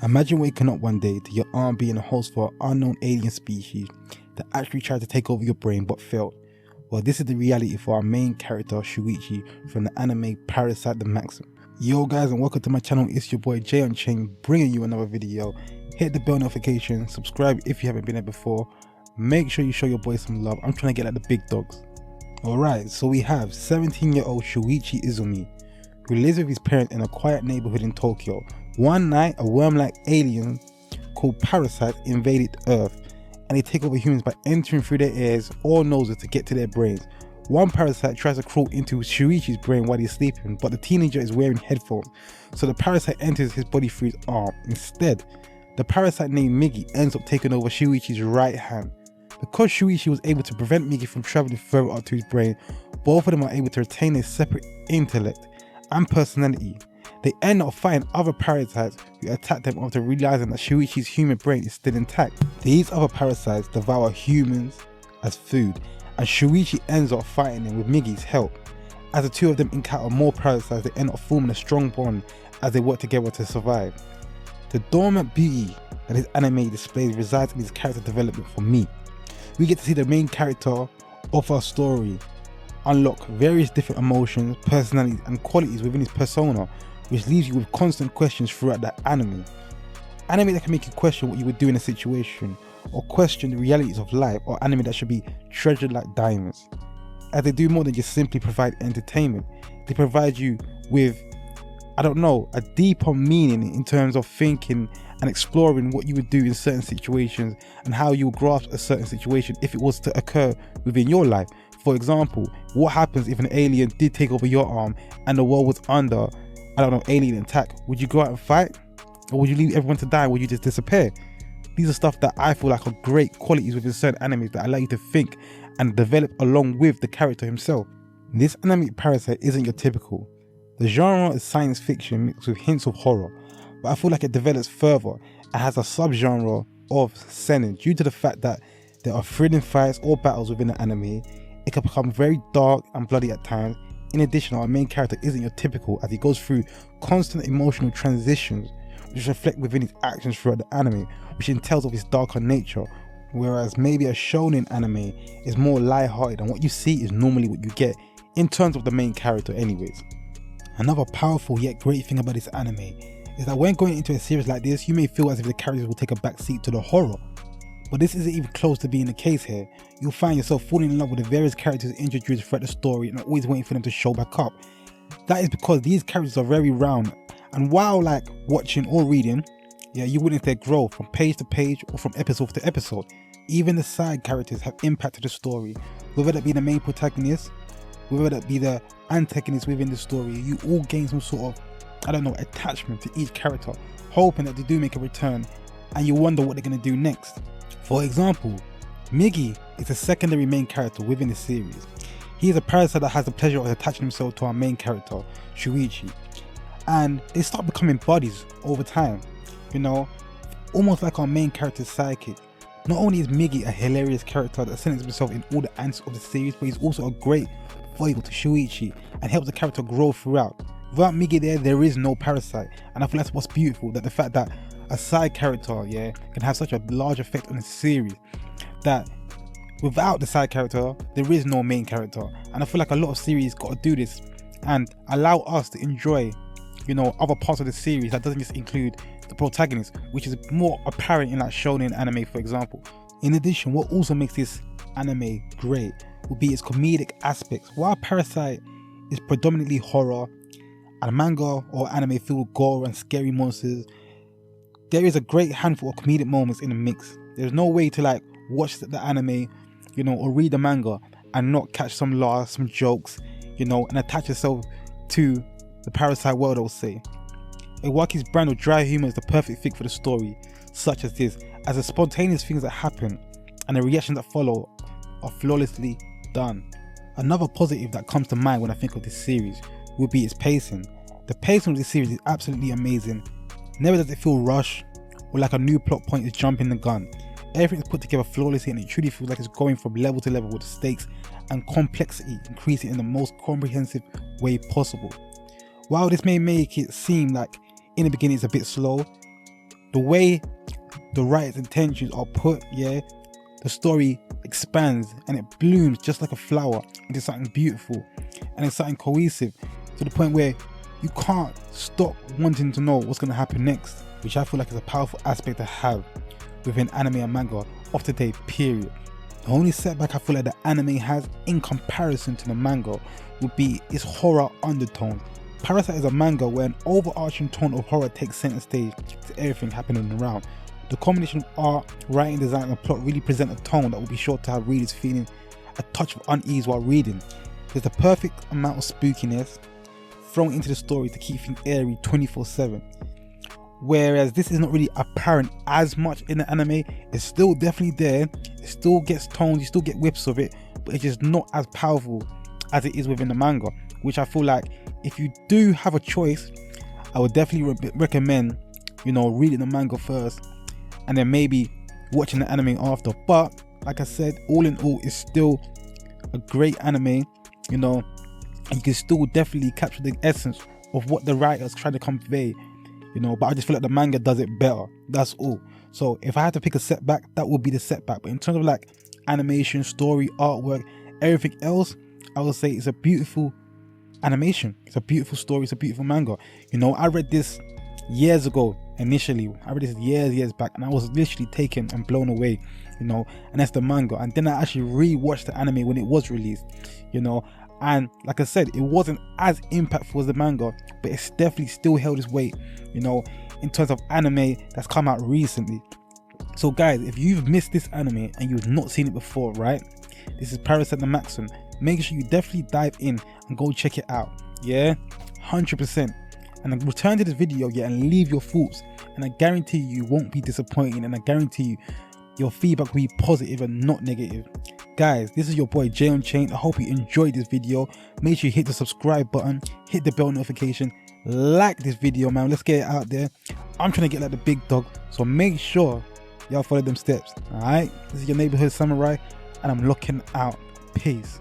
Imagine waking up one day to your arm being a host for an unknown alien species that actually tried to take over your brain but failed. Well, this is the reality for our main character Shuichi from the anime Parasite the Maxim. Yo guys, and welcome to my channel. It's your boy Jay Unchained bringing you another video. Hit the bell notification, subscribe if you haven't been there before. Make sure you show your boy some love. I'm trying to get like the big dogs. Alright, so we have 17-year-old Shuichi Izumi, who lives with his parents in a quiet neighborhood in Tokyo. One night, a worm-like alien called Parasite invaded Earth, and they take over humans by entering through their ears or noses to get to their brains. One parasite tries to crawl into Shuichi's brain while he's sleeping, but the teenager is wearing headphones, so the parasite enters his body through his arm. Instead, the parasite named Migi ends up taking over Shuichi's right hand. Because Shuichi was able to prevent Migi from traveling further up to his brain, both of them are able to retain their separate intellect and personality. They end up fighting other parasites who attack them after realizing that Shuichi's human brain is still intact. These other parasites devour humans as food, and Shuichi ends up fighting them with Migi's help. As the two of them encounter more parasites, they end up forming a strong bond as they work together to survive. The dormant beauty that this anime displays resides in his character development for me. We get to see the main character of our story unlock various different emotions, personalities and qualities within his persona, which leaves you with constant questions throughout the anime. Anime that can make you question what you would do in a situation, or question the realities of life, or anime that should be treasured like diamonds. As they do more than just simply provide entertainment, they provide you with, a deeper meaning in terms of thinking and exploring what you would do in certain situations and how you would grasp a certain situation if it was to occur within your life. For example, what happens if an alien did take over your arm and the world was under, alien attack? Would you go out and fight? Or would you leave everyone to die? Would you just disappear? These are stuff that I feel like are great qualities within certain animes that allow you to think and develop along with the character himself. This anime Parasite isn't your typical. The genre is science fiction mixed with hints of horror, but I feel like it develops further and has a subgenre of seinen. Due to the fact that there are thrilling fights or battles within the anime, it can become very dark and bloody at times. In addition, our main character isn't your typical, as he goes through constant emotional transitions which reflect within his actions throughout the anime, which entails of his darker nature, whereas maybe a shonen anime is more light-hearted and what you see is normally what you get in terms of the main character anyways. Another powerful yet great thing about this anime is that when going into a series like this, you may feel as if the characters will take a back seat to the horror, but this isn't even close to being the case here. You'll find yourself falling in love with the various characters introduced throughout the story and always waiting for them to show back up. That is because these characters are very round, and while like watching or reading, you witness their growth from page to page or from episode to episode. Even the side characters have impacted the story, whether that be the main protagonist, whether that be the antagonist within the story. You all gain some sort of, attachment to each character, hoping that they do make a return, and you wonder what they're going to do next. For example, Migi is a secondary main character within the series. He is a parasite that has the pleasure of attaching himself to our main character, Shuichi, and they start becoming buddies over time, almost like our main character's sidekick. Not only is Migi a hilarious character that centers himself in all the ants of the series, but he's also a great foil to Shuichi and helps the character grow throughout. Without Migi there is no parasite, and I feel that's what's beautiful, that the fact that a side character can have such a large effect on the series, that without the side character there is no main character. And I feel like a lot of series got to do this and allow us to enjoy other parts of the series that doesn't just include the protagonist, which is more apparent in like shonen anime, for example. In addition, what also makes this anime great will be its comedic aspects. While Parasite is predominantly horror and manga or anime filled with gore and scary monsters, there is a great handful of comedic moments in the mix. There's no way to watch the anime, or read the manga and not catch some laughs, some jokes, and attach yourself to the Parasite world, I would say. Iwaki's brand of dry humor is the perfect fit for the story such as this, as the spontaneous things that happen and the reactions that follow are flawlessly done. Another positive that comes to mind when I think of this series would be its pacing. The pacing of this series is absolutely amazing. Never does it feel rushed or like a new plot point is jumping the gun. Everything is put together flawlessly, and it truly feels like it's going from level to level with the stakes and complexity increasing in the most comprehensive way possible. While this may make it seem like in the beginning it's a bit slow, the way the writer's intentions are put, yeah, the story expands and it blooms just like a flower into something beautiful and it's something cohesive to the point where you can't stop wanting to know what's going to happen next, which I feel like is a powerful aspect to have within anime and manga of today, period. The only setback I feel like the anime has in comparison to the manga would be its horror undertones. Parasite is a manga where an overarching tone of horror takes center stage to everything happening around. The combination of art, writing, design and plot really present a tone that will be sure to have readers feeling a touch of unease while reading. There's the perfect amount of spookiness thrown into the story to keep things airy 24/7. Whereas this is not really apparent as much in the anime. It's still definitely there, it still gets tones, you still get whips of it, but it's just not as powerful as it is within the manga, which I feel like if you do have a choice, I would definitely recommend, you know, reading the manga first and then maybe watching the anime after. But like I said, all in all, it's still a great anime, you know, and you can still definitely capture the essence of what the writers try to convey, you know, but I just feel like the manga does it better, that's all. So if I had to pick a setback, that would be the setback. But in terms of like animation, story, artwork, everything else, I would say it's a beautiful animation, it's a beautiful story, it's a beautiful manga. You know, I read this years ago initially, I read this years back, and I was literally taken and blown away, you know, and that's the manga. And then I actually re-watched the anime when it was released, you know, and like I said, it wasn't as impactful as the manga, but it's definitely still held its weight, you know, in terms of anime that's come out recently. So guys, if you've missed this anime and you've not seen it before, right, this is Parasite the Maxim. Make sure you definitely dive in and go check it out, yeah, 100%. And then return to this video, yeah, and leave your thoughts, and I guarantee you won't be disappointed, and I guarantee you your feedback will be positive and not negative. Guys, this is your boy Jay Unchained. I hope you enjoyed this video. Make sure you hit the subscribe button, hit the bell notification, like this video, man. Let's get it out there. I'm trying to get like the big dog, so make sure y'all follow them steps. All right, this is your neighborhood samurai, and I'm looking out. Peace.